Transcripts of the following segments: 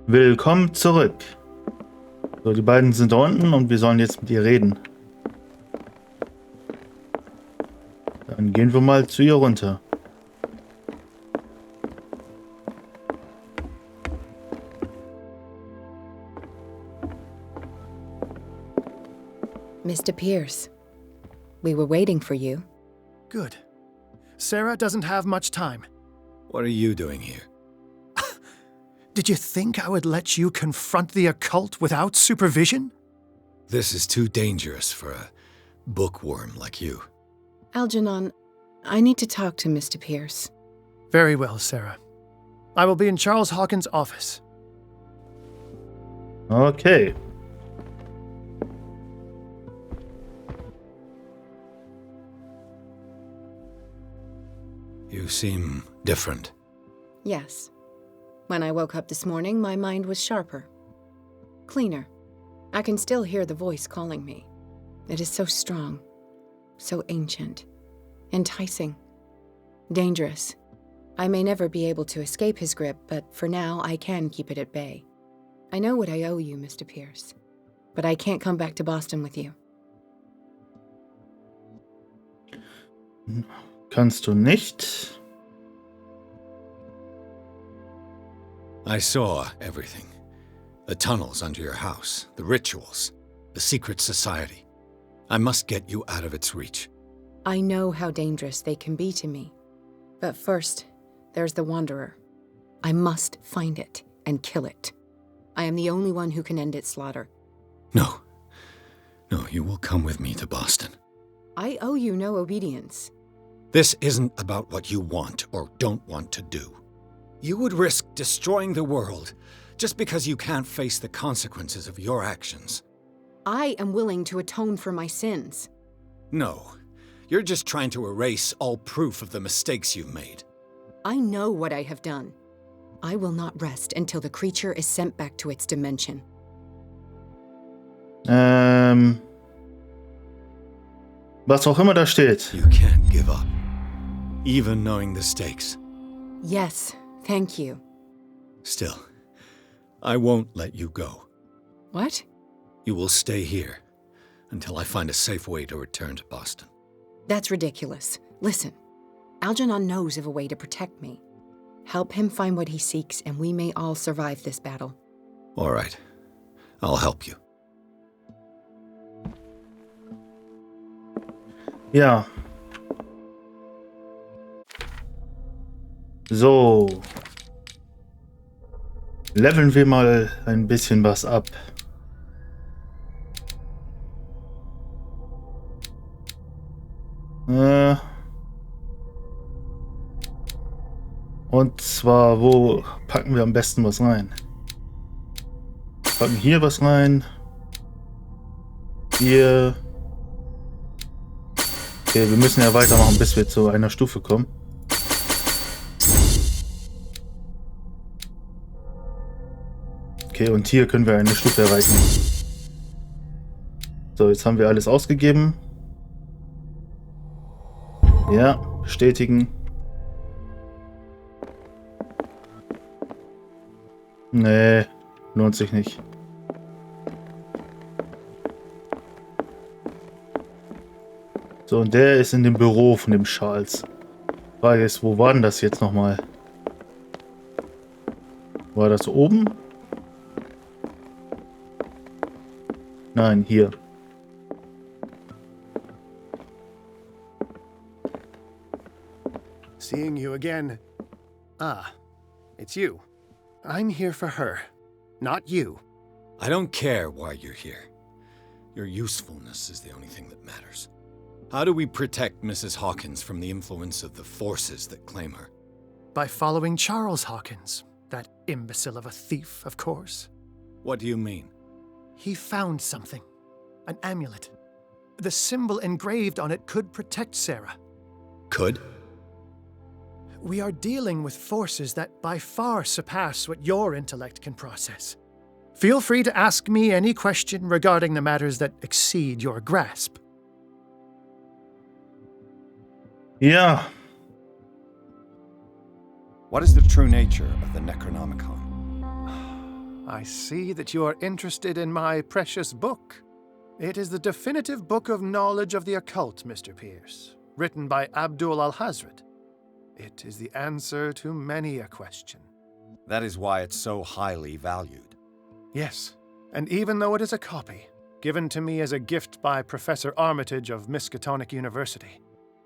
Willkommen zurück. So, die beiden sind da unten und wir sollen jetzt mit ihr reden. Dann gehen wir mal zu ihr runter. Mr. Pierce, we were waiting for you. Good. Sarah doesn't have much time. What are you doing here? Did you think I would let you confront the occult without supervision? This is too dangerous for a bookworm like you. Algernon, I need to talk to Mr. Pierce. Very well, Sarah. I will be in Charles Hawkins' office. Okay. You seem different. Yes. When I woke up this morning, my mind was sharper. Cleaner. I can still hear the voice calling me. It is so strong. So ancient. Enticing. Dangerous. I may never be able to escape his grip, but for now, I can keep it at bay. I know what I owe you, Mr. Pierce. But I can't come back to Boston with you. Kannst du nicht? I saw everything. The tunnels under your house, the rituals, the secret society. I must get you out of its reach. I know how dangerous they can be to me. But first, there's the Wanderer. I must find it and kill it. I am the only one who can end its slaughter. No. No, you will come with me to Boston. I owe you no obedience. This isn't about what you want or don't want to do. You would risk destroying the world just because you can't face the consequences of your actions. I am willing to atone for my sins. No, you're just trying to erase all proof of the mistakes you've made. I know what I have done. I will not rest until the creature is sent back to its dimension. Was auch immer da steht. You can't give up, even knowing the stakes. Yes, thank you. Still, I won't let you go. What? You will stay here until I find a safe way to return to Boston. That's ridiculous. Listen, Algernon knows of a way to protect me. Help him find what he seeks, and we may all survive this battle. All right. I'll help you. Ja. So. Leveln wir mal ein bisschen was ab. Und zwar, wo packen wir am besten was rein? Packen hier was rein. Hier. Okay, wir müssen ja weitermachen, bis wir zu einer Stufe kommen. Okay, und hier können wir eine Stufe erreichen. So, jetzt haben wir alles ausgegeben. Ja, bestätigen. Nee, lohnt sich nicht. So, und der ist in dem Büro von dem Charles. Frage ist, wo war denn das jetzt nochmal? War das oben? Nein, hier. Seeing you again. Ah, it's you. I'm here for her, not you. I don't care why you're here. Your usefulness is the only thing that matters. How do we protect Mrs. Hawkins from the influence of the forces that claim her? By following Charles Hawkins, that imbecile of a thief, of course. What do you mean? He found something. An amulet. The symbol engraved on it could protect Sarah. Could? We are dealing with forces that by far surpass what your intellect can process. Feel free to ask me any question regarding the matters that exceed your grasp. Ja. What is the true nature of the Necronomicon? I see that you are interested in my precious book. It is the definitive book of knowledge of the occult, Mr. Pierce, written by Abdul al-Hazred. It is the answer to many a question. That is why it's so highly valued. Yes, and even though it is a copy, given to me as a gift by Professor Armitage of Miskatonic University,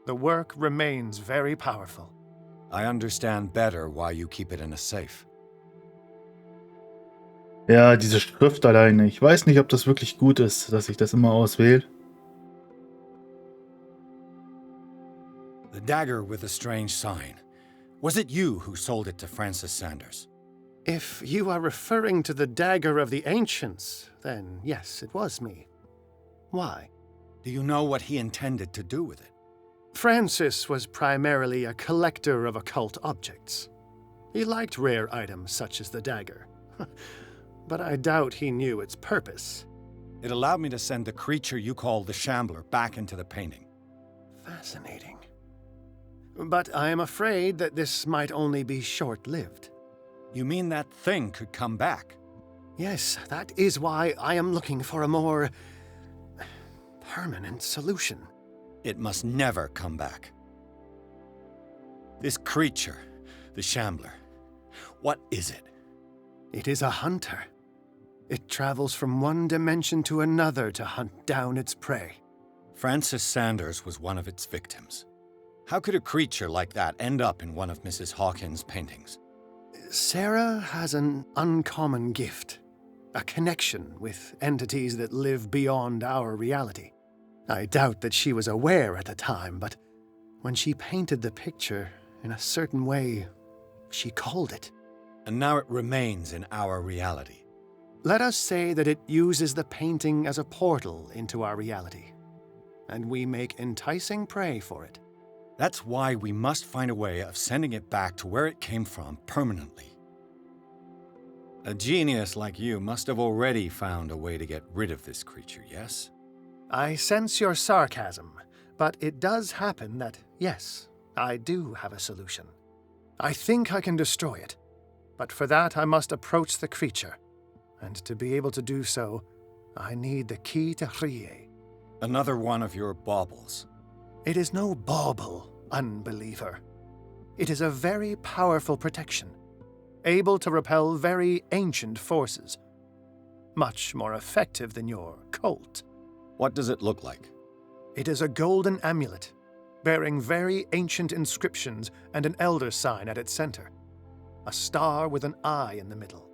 the work remains very powerful. I understand better why you keep it in a safe. Ja, diese Schrift alleine. Ich weiß nicht, ob das wirklich gut ist, dass ich das immer auswähle. The dagger with the strange sign. Was it you who sold it to Francis Sanders? If you are referring to the dagger of the ancients, then yes, it was me. Why? Do you know what he intended to do with it? Francis was primarily a collector of occult objects. He liked rare items such as the dagger. But I doubt he knew its purpose. It allowed me to send the creature you call the Shambler back into the painting. Fascinating. But I am afraid that this might only be short-lived. You mean that thing could come back? Yes, that is why I am looking for a more permanent solution. It must never come back. This creature, the Shambler, what is it? It is a hunter. It travels from one dimension to another to hunt down its prey. Francis Sanders was one of its victims. How could a creature like that end up in one of Mrs. Hawkins' paintings? Sarah has an uncommon gift, a connection with entities that live beyond our reality. I doubt that she was aware at the time, but when she painted the picture in a certain way, she called it. And now it remains in our reality. Let us say that it uses the painting as a portal into our reality, and we make enticing prey for it. That's why we must find a way of sending it back to where it came from permanently. A genius like you must have already found a way to get rid of this creature, yes? I sense your sarcasm, but it does happen that, yes, I do have a solution. I think I can destroy it, but for that I must approach the creature, and to be able to do so, I need the key to Rie. Another one of your baubles. It is no bauble, unbeliever. It is a very powerful protection, able to repel very ancient forces. Much more effective than your Colt. What does it look like? It is a golden amulet, bearing very ancient inscriptions and an elder sign at its center. A star with an eye in the middle.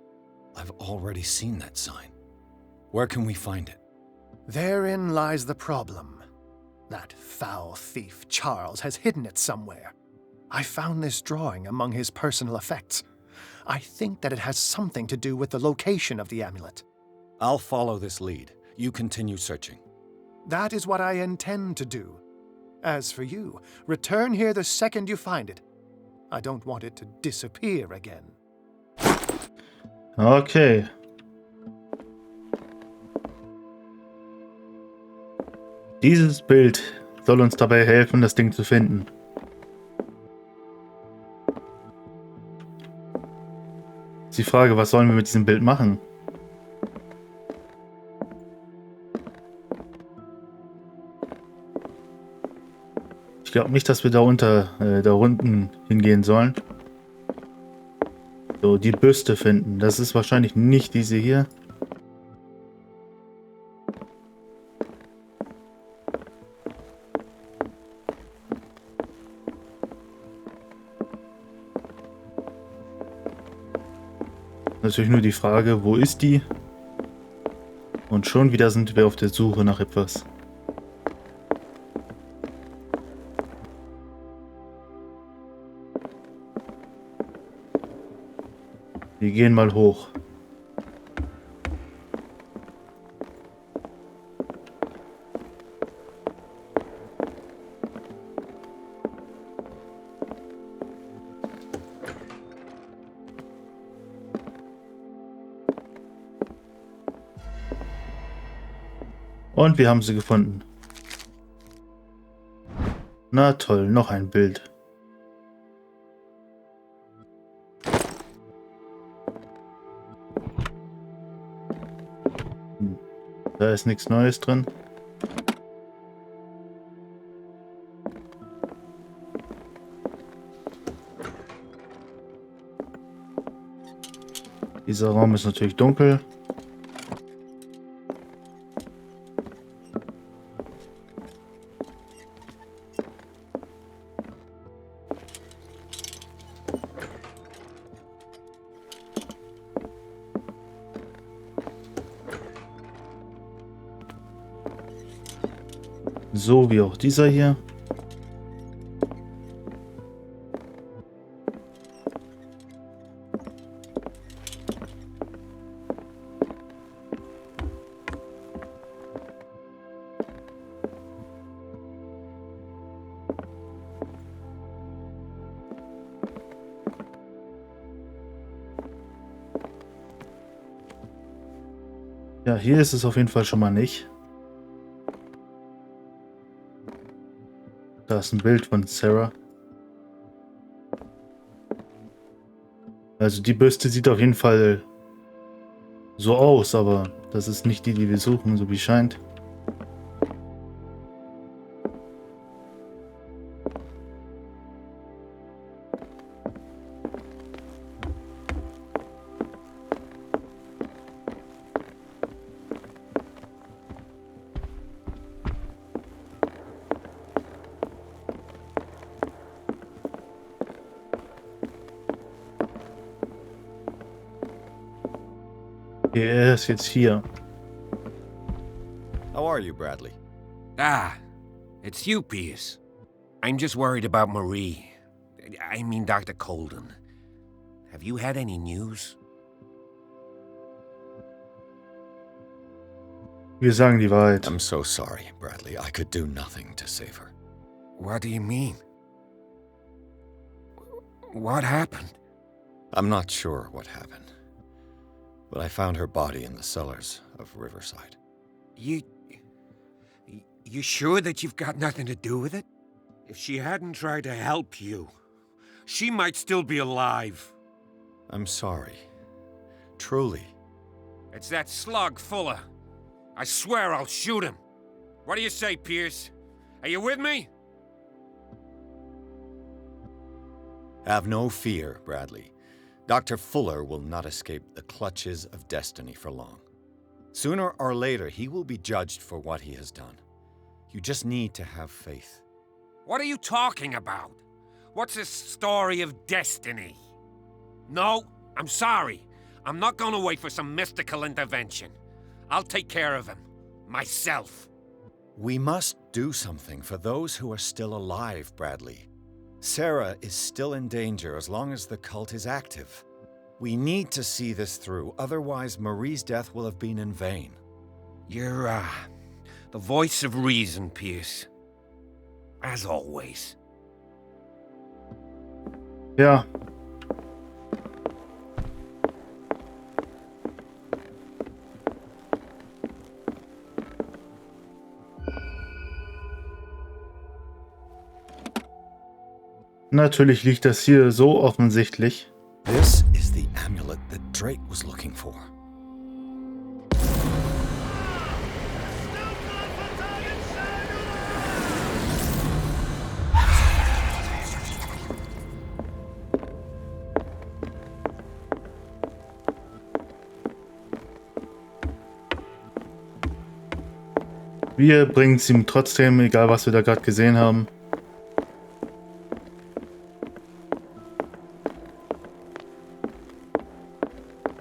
I've already seen that sign. Where can we find it? Therein lies the problem. That foul thief, Charles, has hidden it somewhere. I found this drawing among his personal effects. I think that it has something to do with the location of the amulet. I'll follow this lead. You continue searching. That is what I intend to do. As for you, return here the second you find it. I don't want it to disappear again. Okay. Dieses Bild soll uns dabei helfen, das Ding zu finden. Ist die Frage, was sollen wir mit diesem Bild machen? Ich glaube nicht, dass wir da unten hingehen sollen. So, die Büste finden. Das ist wahrscheinlich nicht diese hier. Natürlich nur die Frage, wo ist die? Und schon wieder sind wir auf der Suche nach etwas. Wir gehen mal hoch. Und wir haben sie gefunden. Na toll, noch ein Bild. Da ist nichts Neues drin. Dieser Raum ist natürlich dunkel. So wie auch dieser hier. Ja, hier ist es auf jeden Fall schon mal nicht. Da ist ein Bild von Sarah. Also die Bürste sieht auf jeden Fall so aus, aber das ist nicht die, die wir suchen, so wie scheint. Okay, er ist jetzt hier. How are you, Bradley? Ah, it's you, Pierce. I'm just worried about Marie. I mean, Dr. Colden. Have you had any news? Wir sagen die Wahrheit. I'm so sorry, Bradley. I could do nothing to save her. What do you mean? What happened? I'm not sure what happened. But I found her body in the cellars of Riverside. You sure that you've got nothing to do with it? If she hadn't tried to help you, she might still be alive. I'm sorry. Truly. It's that slug, Fuller. I swear I'll shoot him. What do you say, Pierce? Are you with me? Have no fear, Bradley. Dr. Fuller will not escape the clutches of destiny for long. Sooner or later, he will be judged for what he has done. You just need to have faith. What are you talking about? What's this story of destiny? No, I'm sorry. I'm not gonna wait for some mystical intervention. I'll take care of him. Myself. We must do something for those who are still alive, Bradley. Sarah is still in danger as long as the cult is active. We need to see this through, otherwise Marie's death will have been in vain. You're, the voice of reason, Pierce. As always. Ja. Natürlich liegt das hier so offensichtlich. This is the amulet that Drake was looking for. Wir bringen es ihm trotzdem, egal was wir da gerade gesehen haben.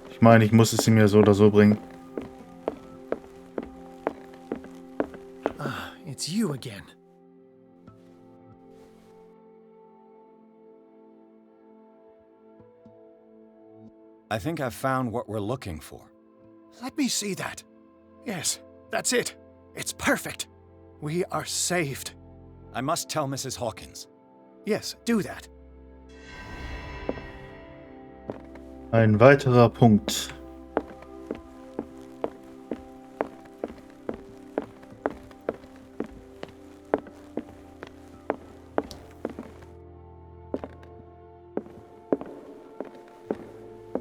Ich meine, ich muss es ihm ja so oder so bringen. Ah, it's you again. I think I've found what we're looking for. Let me see that. Yes, that's it. It's perfect. We are saved. I must tell Mrs. Hawkins. Yes, do that. Ein weiterer Punkt.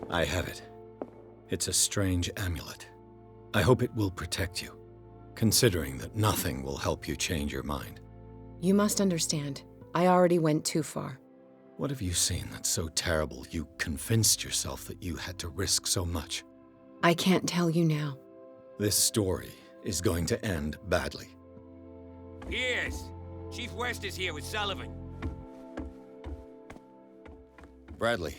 I have it. It's a strange amulet. I hope it will protect you. considering that nothing will help you change your mind. You must understand, I already went too far. What have you seen that's so terrible you convinced yourself that you had to risk so much? I can't tell you now. This story is going to end badly. Yes. Chief West is here with Sullivan. Bradley,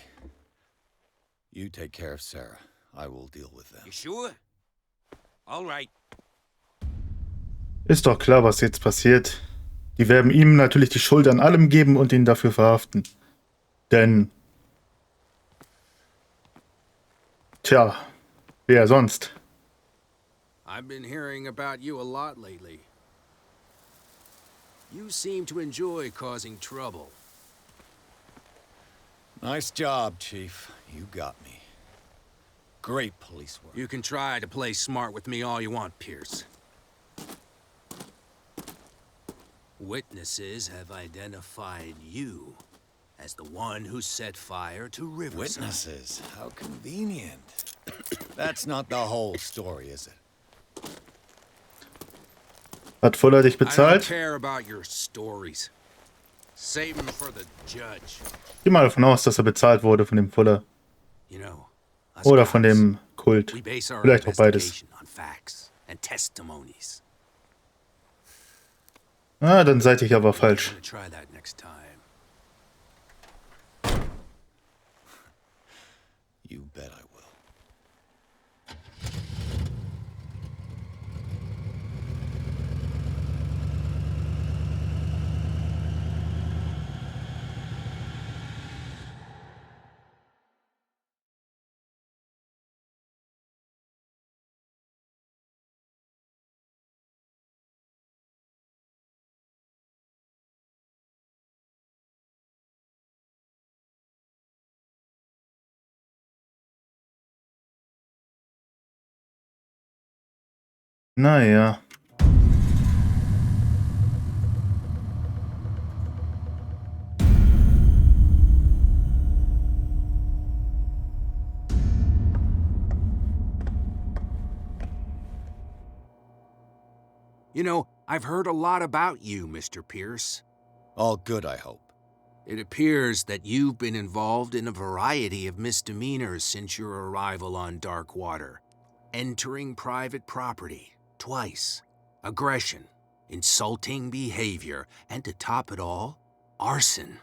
you take care of Sarah. I will deal with them. You sure? All right. Ist doch klar, was jetzt passiert. Die werden ihm natürlich die Schuld an allem geben und ihn dafür verhaften. Denn... Tja, wer sonst? I've been hearing about you a lot lately. You seem to enjoy causing trouble. Nice job, Chief. You got me. Great police work. You can try to play smart with me all you want, Pierce. Witnesses have identified you as the one who set fire to Riverside. Witnesses? How convenient. That's not the whole story, is it? Hat Fuller dich I don't bezahlt? care about your stories. Save them for the judge. Geh mal davon aus, dass er bezahlt wurde von dem Fuller. You know, us Oder von cops, dem Kult. we base our Vielleicht auch beides. investigation on facts and testimonies. Ah, dann seid ihr aber I'm falsch. gonna try that next time. You bet I will. Naja. You know, I've heard a lot about you, Mr. Pierce. All good, I hope. It appears that you've been involved in a variety of misdemeanors since your arrival on Darkwater. Entering private property, twice. Aggression, insulting behavior, and to top it all, arson.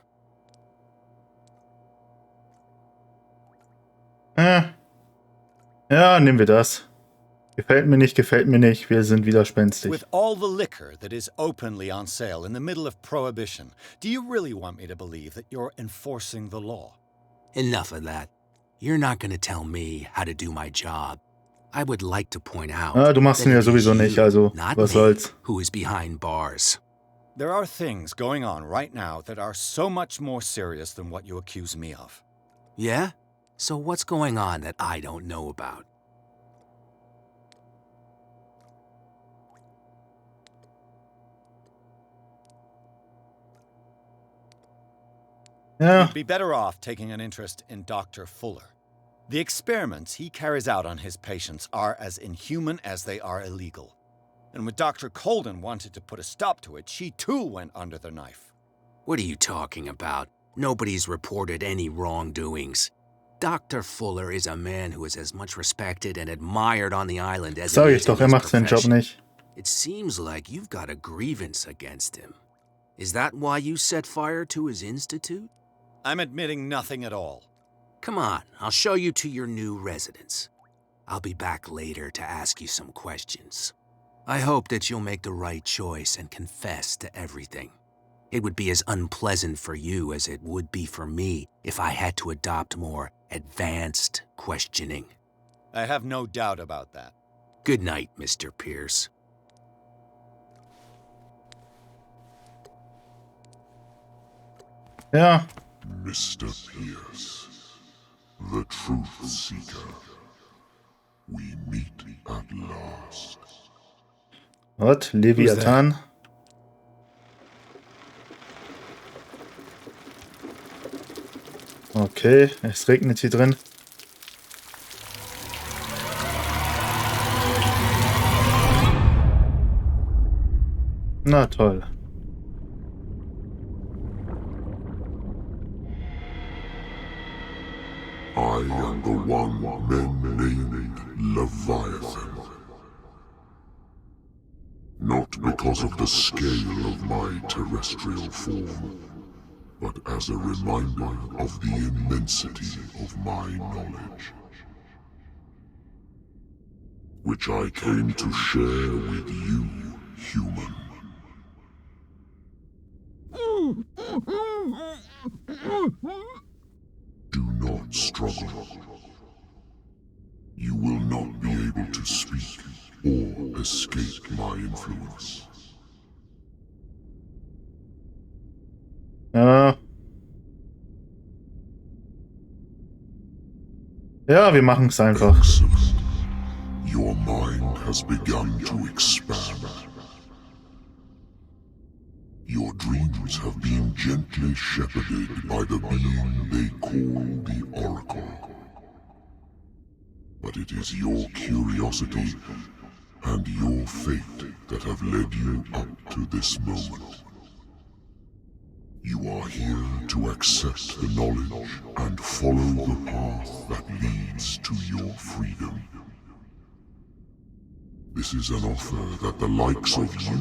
Ja, nehmen wir das. Gefällt mir nicht, wir sind widerspenstig. With all the liquor that is openly on sale in the middle of Prohibition, do you really want me to believe that you're enforcing the law? Enough of that. You're not going to tell me how to do my job. I would like to point out Ah, du machst ihn ja that it is sowieso nicht, you, also not was me, soll's. who is behind bars. There are things going on right now that are so much more serious than what you accuse me of. Yeah? So what's going on that I don't know about? Ja, You'd be better off taking an interest in Dr. Fuller. The experiments he carries out on his patients are as inhuman as they are illegal. And when Dr. Colden wanted to put a stop to it, she too went under the knife. What are you talking about? Nobody's reported any wrongdoings. Dr. Fuller is a man who is as much respected and admired on the island as sag he ich is in doch, er his macht seinen Job profession. nicht. It seems like you've got a grievance against him. Is that why you set fire to his institute? I'm admitting nothing at all. Come on, I'll show you to your new residence. I'll be back later to ask you some questions. I hope that you'll make the right choice and confess to everything. It would be as unpleasant for you as it would be for me if I had to adopt more advanced questioning. I have no doubt about that. Good night, Mr. Pierce. Ja, Mr. Pierce, the truth seeker. We meet at last. was? Leviathan? Okay, es regnet hier drin. Na toll. I am the one men named Leviathan. Not because of the scale of my terrestrial form, but as a reminder of the immensity of my knowledge, which I came to share with you, human. Do not struggle. You will not be able to speak or escape my influence. Ja. Ja, wir machen es einfach. Excellent. Your mind has begun to expand. Your dreams have been gently shepherded by the being they call the Oracle. But it is your curiosity and your fate that have led you up to this moment. You are here to accept the knowledge and follow the path that leads to your freedom. This is an offer that the likes of you,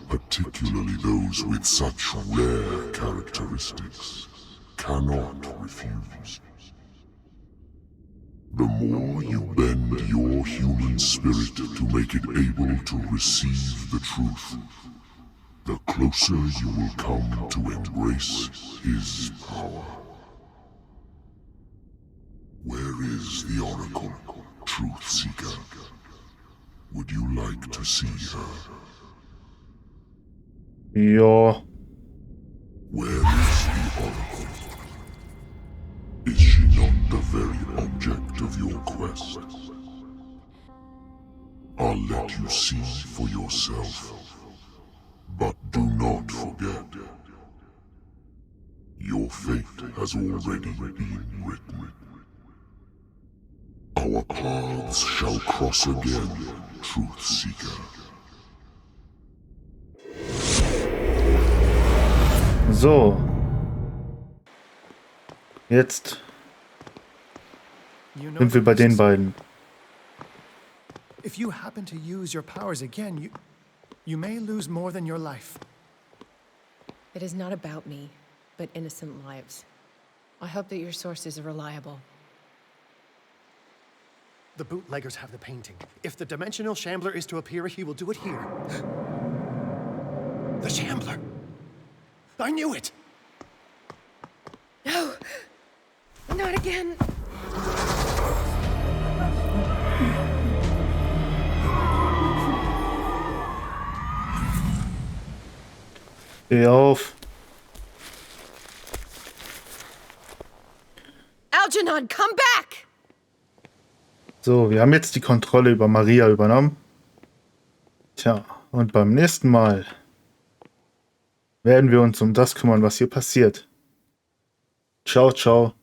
particularly those with such rare characteristics, cannot refuse. The more you bend your human spirit to make it able to receive the truth, the closer you will come to embrace his power. Where is the Oracle, Truth Seeker? Would you like to see her? Ja. Where is the Oracle? Is she not the very object of your quest? I'll let you see for yourself. But do not forget, your fate has already been written. Our paths shall cross again, Truth Seeker. So. Jetzt You know sind wir the bei den risks. beiden. If you happen to use your powers again, you may lose more than your life. It is not about me, but innocent lives. I hope that your sources are reliable. The bootleggers have the painting. If the dimensional shambler is to appear, he will do it here. The shambler! I knew it! No! Not again! Steh auf. Algernon, come back! So, wir haben jetzt die Kontrolle über Maria übernommen. Tja, und beim nächsten Mal werden wir uns um das kümmern, was hier passiert. Ciao, ciao.